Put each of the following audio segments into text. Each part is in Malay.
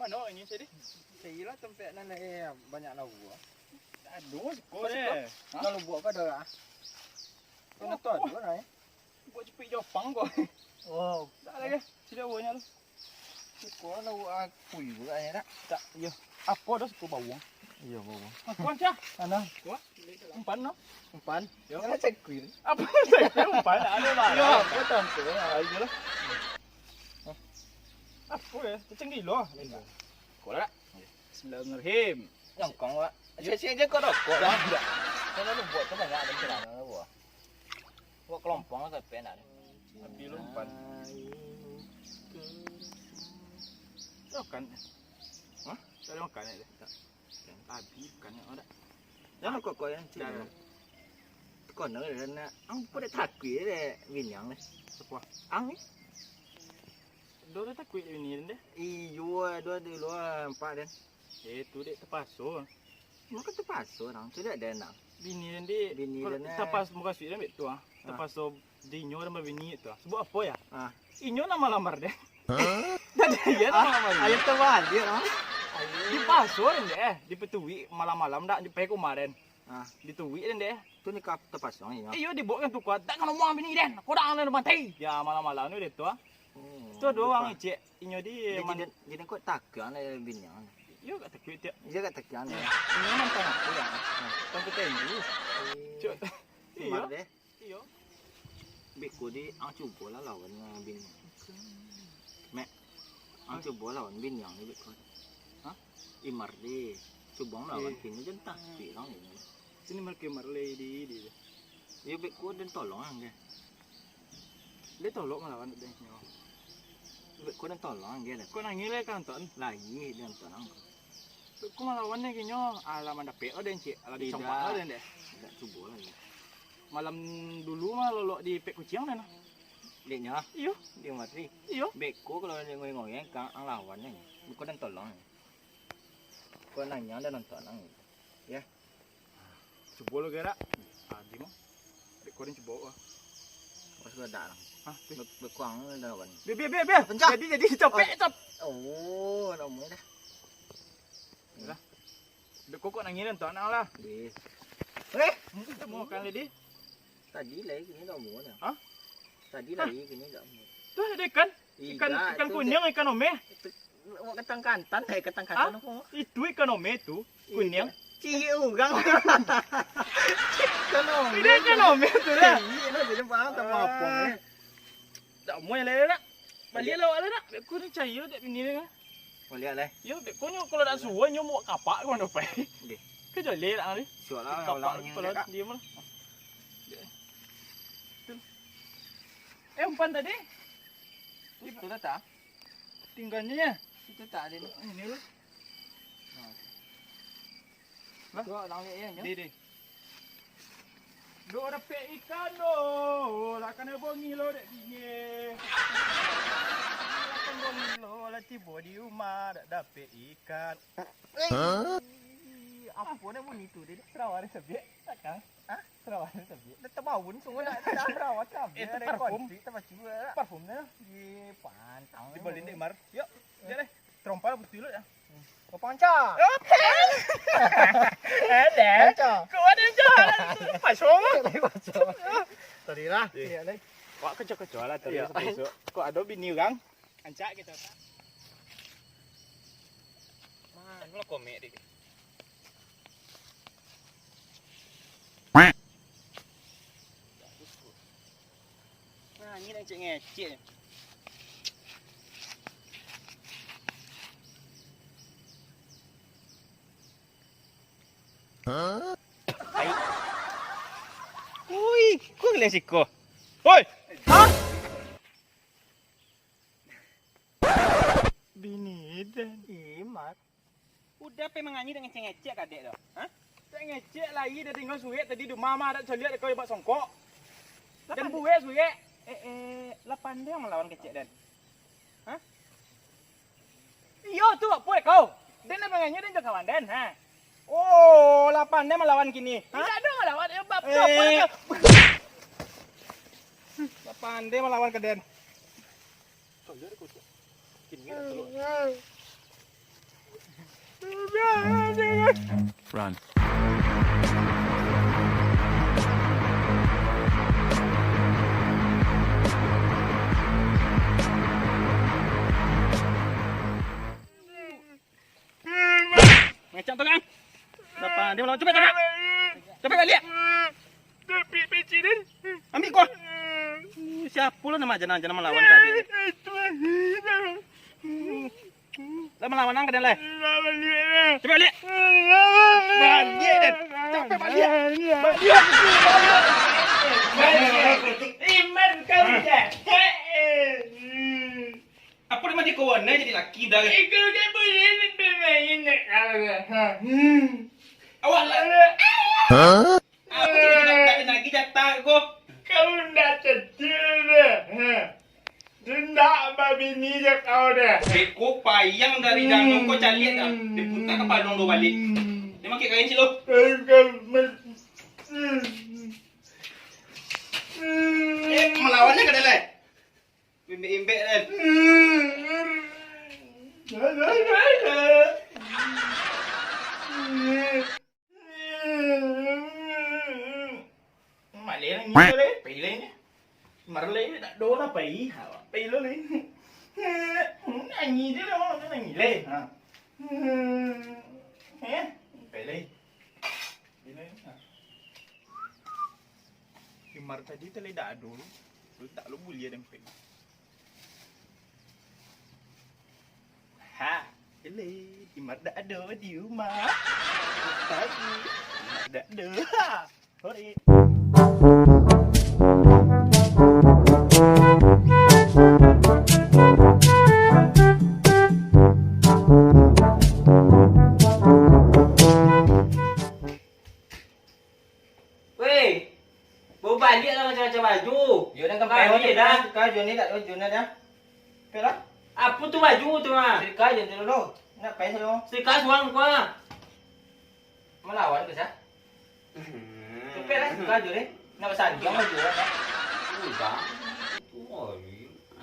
Mana ini tadi? Saya lah tempat nan banyak lauk. Aduh, sekolah deh. Kalau buat apa dah? Kau nak tahu apa nak? Buat cepik Jepang kau. Wow. Tak lagi. Sudah buahnya tu. Sekolah lauk aku juga ya tak? Tak, ya. Apa dah sekolah bawang? Iya bawa. Aku aja. Mana? Wah, umpan no. Umpan. Yo. Jangan cekir. Apa saya umpan? Ada lah. Yo, aku tahu. Ayo lah. Apa ya? Ceceng gila. Sekolah. Bismillahirrahmanirrahim. Yang kong wa. Saya je kau rokok dah. Kalau lu buat tu banyak ada cerana lah buat. Buat kelompok lah tapi enak. Tapi lu umpan. Makan. Hah? Tak ada makan ni. Tak. Tadi makan yang ada. Jangan kok yang cerita. Kau nak nak. Ang pada takui deh binyang ni. Apa? Ang ni. Dua tak kuih ini deh. Iyo, dua di luar empat dan. Tu dek terpasuk. Maka terpasuk orang. Tidak ada nak. Bini dan dek. Bini dan terpas muka suit dan betul ah. Terpasuk dinyo dan bini itu. Sebab apa ya? Ah. Inyo nama lamar deh. Tadi ya nama lamar. Ayat terbalik dia orang. Di pasur deh. Di petui malam-malam dak di pagi kemarin. Ah. Ditui dan deh. Tu ni kap terpasuk ni. Iyo dibawa kan tu kuat. Tak kan omong bini den. Kau dah angin mati. Ya malam-malam ni deh tu ah. Tu doang cek. Inyo di. Jadi kau takkan lah binyang. Iyo kat takut dia. Dia kat tekan ni. Inyo nantang aku ya. Tapi tendu. Cuk. Iyo. Deh. Iyo. Beku di ang cuba lah lawan binyang. Mek. Ang cuba lawan binyang ni beku. Hah? Imar di. Cuba lawan binyang je tak bilang ni. Sini mereka marley di. Dia beku dan tolong dia. Dia tolok melawan dia nyo. Beku dan tolong dia lah. Kau nangis le kanton. Lagi dia tolong. Beku melawan ni nyo. Alam ada pe ada cik. Ala di sompak ada deh. Tak cuba lagi. Malam dulu mah lolok di pek kucing dah. Dia nya. Iyo. Dia mati. Iyo. Beku kalau dia ngoyang kang ang lawan ni. Beku dan tolong. Kau nanya dan tolong. Ya. Coba lo gerak. Adi mah. Beku ni coba. Pas sudah dah. Hah? Bekuang lawan. Biar. Pencah. Jadi capek cap. Oh, nak mula dah. Dah. Beku kok nangis dan tak nak lah. Bis. Kita mau kan lady. Tadi lagi kini dah mula dah. Hah? Tadi lagi kini dah mula. Tu ada ikan. Ikan kunyang, ikan ome. Mau ketang kantan, ketang kantan apa? Itu ikan ome tu. Kunyang. Ciu gang. Kan ome. Ini ikan ome tu dah. Iya, jadi faham tak apa ni. Tak mau yang lain nak. Balik lah ada nak. Beku ni cair tak bini ni kan. Boleh lah. Yo beku ni kalau dah suai nyo mau kapak kau nak pergi. Okey. Kerja leh lah ni. Soalah Kapak kalau dia mah. Umpan tadi. Itu dah tak? Tinggalnya ya. Itu tak ada ni. Ini lu. Lah, dua lang ni ya. Di. Do dapat ikan do. Lah kena bongi lo dek bini. Kan bongi lo lah tiba di rumah dak dapat ikan. Apa ni pun itu dia. Terawat sebab takkan. Hah? Terawat sebab. Dah terbawun semua dah. Dah terawat dah. Itu parfum. Kita macam juga. Parfumnya Di pantang. di balik ni mar. Yuk, dia deh. Trompal betul ya. Kau panca. Ada. Kau ada jalan. Pasong. Tadi lah. Iya deh. Wah kecok-kecok lah tadi besok. Kok ada bini orang? Ancak kita. Mana lo komik dik. Nah, ini dah cek ngecek. Hai. Ui, kau ngeliat siko. Hoi. Hah? Bini dan Imat. udah pe menganyi dengan ngecek kadek dah. Hah? Tak ngecek lagi dah tinggal suik tadi di mama dak celiak kau buat songkok. Dan buwe suik. Lapan dia melawan kecek dan. Hah? Iyo tu apa kau? Dan nak menganyi dan jaga kawan dan, ha? Oh, lapan dia melawan kini. Tidak ada melawan, bab apa? Lapan dia melawan ke den. Kini tak telur. Run. Macam tu kan? Dapat dia melawan cepet cepet. Cepet balik. Tapi presiden. Ambil kau. Siapa lu nama jangan melawan tadi. Lah melawan nang kedan le. Cepet balik. Balik dan. Cepet balik. Balik. Iman kau je. Apa dia mati kawan jadi laki dah. Kau kan boleh bermain nak. Awak lah. Huh? Apa jadi lagi jatah kau. Kau nak cedera. Rendak babi ni je kau dah. Beko payang dari danau kau calik dah. Dia putar ke palung tu balik. Dia makin kain cik lu. Melawannya ke dalam? Bimbik-bimbik kan? Malik lah ni boleh. Pergi lain ni. Marley tak do lah pergi. Pergi lu ni. Nyanyi je lah orang tu nyanyi lain. Pergi lain. Imar tadi terlai dah ada. Lu tak lu boleh ada pergi. Ha, eleh, Imar dah ada di rumah. Tadi Imar dah ada. Ha, hore. Weh, bawa balik lah macam-macam baju. Yo dah Kau ni dah. Kau Joni tak Joni dah. Pelah. Apa tu baju tu ah? Serika je dulu. Nak pay dulu. Sekarang suang kau ah. Melawan ke sah? Cepet lah serika je ni. Nak bersanjang baju lah. Sudah.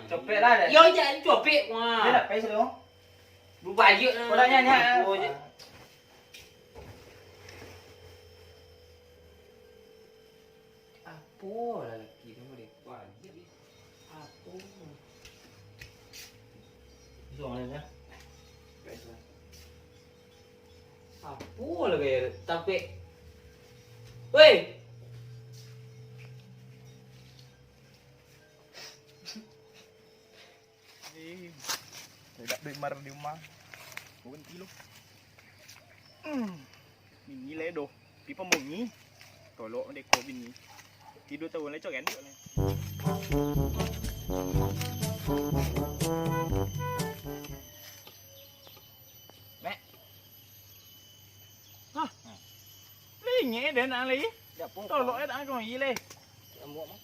Cepet lah dah. Yo jangan copek wah. Dia nak pay dulu. Bawa balik lah. Kau dah nyanyi. Oh, je. Apa lah lelaki tu boleh buat. Apa? Suang ni. Apa lah gaya tapi. Weh. Tak bemar di rumah. Berhenti lu. Bini ledo. Pipa mongi. Tolok deko bini. Tidur tahun lecok kan? Mek. Hah. Lengek dah nak lagi. Tolok dah kau ile. Ambok mah.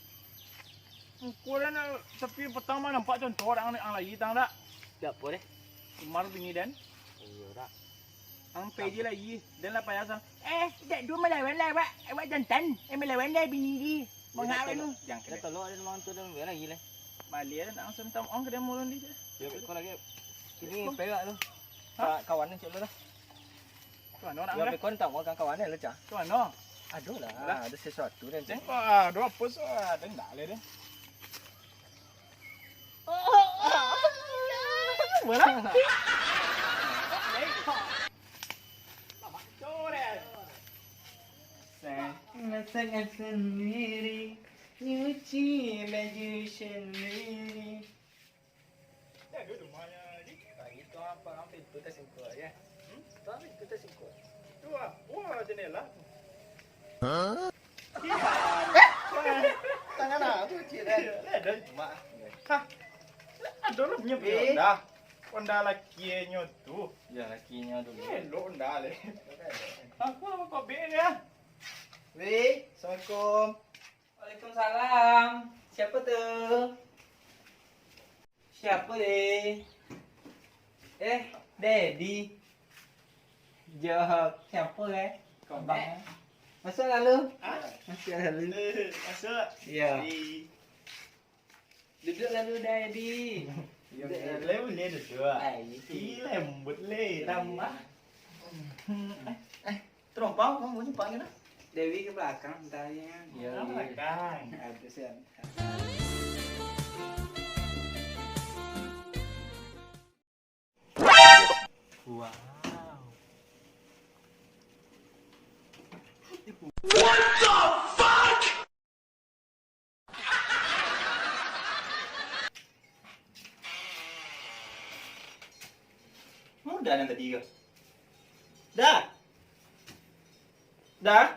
Kau dah nak tapi petang mah nampak contoh orang lagi tang tak? Tak apa deh. Mar bini dan. Iya tak. Ang peji lagi. Dan lah payasan. Tak dua melawan lah pak. Awak jantan. Melawan lah bini ni. Mengapa tu? Jangan Kita kena. tolong ada orang tu dah biar lagi lah. Balik dah nak sentam orang kedai mulun dia. Ya kau lagi. Ini perak tu. Kawan ni cik lu dah. Tu mana orang Ya dah? bekon tak mau kawan ni lecah. Tu mana? Aduh lah. Ada sesuatu dan cik. Wah, dua apa so? Ada ndak le dia. Mana? Sangat sendiri, nyuci baju sendiri. Ya, duduk mana ni? Itu apa? Apa itu tersingkut ya? Apa itu tersingkut? Tu ah, wah jendela. Huh? Tangan apa cik dah? Ada mak. Hah? Ada lu punya dah. Onda lakinya tu. Ya lakinya dulu. Lo onda le. Aku nama kau be dia. Wei, Assalamualaikum. Waalaikumsalam. Siapa tu? Siapa deh? Daddy. Jawab. Siapa Kau bang. Masuk lalu. Masuk lalu. Masuk. Ya. Di. Duduk lalu Daddy. Le boleh duduk. Ai, Lembut le. Ramah. Terompang kamu nyimpan gitu. Dewi ke belakang tanya. Ya, belakang. Ada sih. Wow. Udah yang tadi kok. Dah. Dah.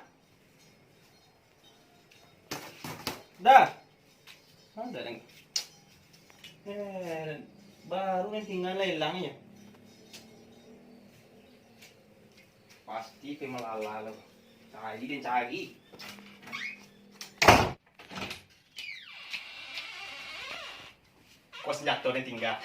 Dah. Udah yang. Baru yang tinggal lelangnya. Pasti pemelala lo. Cari dan cari. Kok senjata yang tinggal.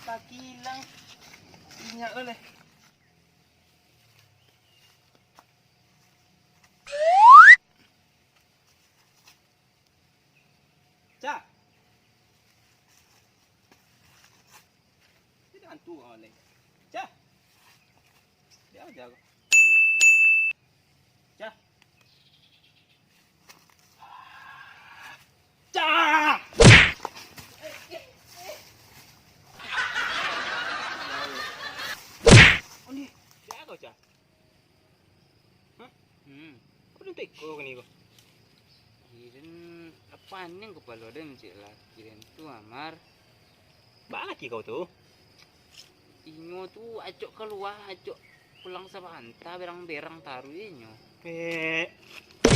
Kaki hilang minyak lo deh. Cak. Tidak hantu oleh. Cak. Dia aja kok. Cak. Cak. Oni, dia kau cak. Hah? Apa dia teko kan ni kau? Kiren apaan yang kepala dan cik lah kiren tu Amar Ba laki kau tu? inyo tu acok keluar acok pulang sama anta berang-berang taruh inyo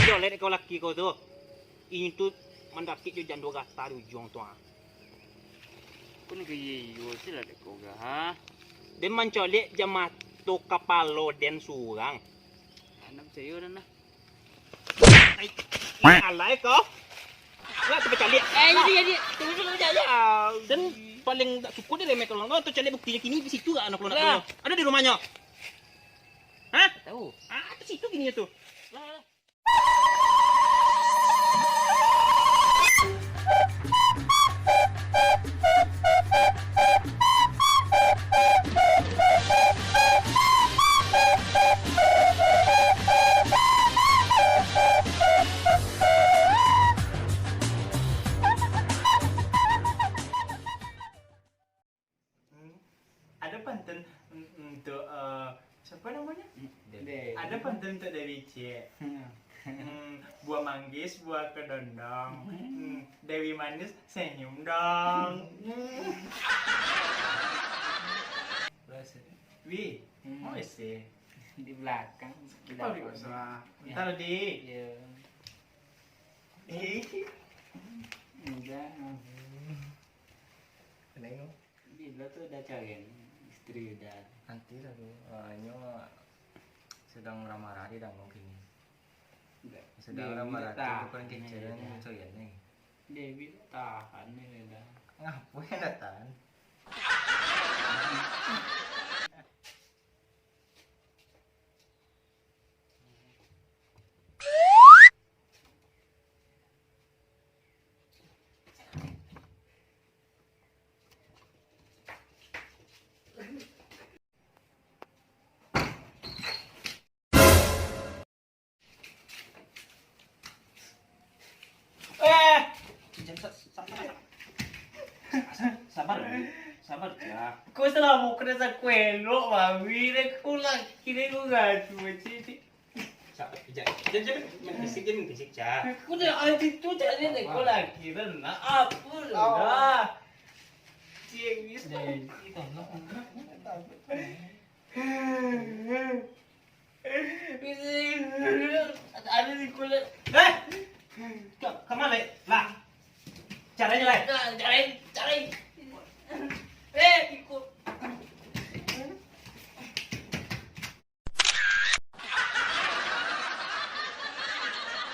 Jauh lek kau laki kau tu. Ini tu mendaki jo jan 2 gata du jong tu. pun ke yo sila dek kau ga ha Dia mencolek jamato kapalo den surang. anak saya dah nah Alai kau? Lah tu bercalik. jadi tunggu dulu aja Dan paling tak suka dia remek orang tu cari buktinya kini di situ anak lu nak. Ada di rumahnya. Hah? tahu Ah, di situ gini tu. lah Ada pantun untuk siapa namanya? Dewi. Ada pantun untuk Dewi C. Buah manggis, buah kedondong. Dewi manis, senyum dong. Wi, mau sih? di belakang Oh, di usah. Bentar di. ya enggak Nengok. bila tu dah cari istri dah Nanti lah tu. Nyo sedang ramah-ramah di dalam mungkin. enggak Sedang Dewi ramah-ramah tahan tu bukan kecil ni ni coyan ni. Dewi tahan ni dah Ngapain datang? Sabar. Sabar ya. Kau salah mau kena sa kwelo, mami. Aku laki ni ko gato macam Sabar. Jangan bisik cak. Aku dah ada tu jadi ni ko laki rin na. Apa dah? Cik bisa. Ada di kulit. Kemana lah? Caranya lah. Cari.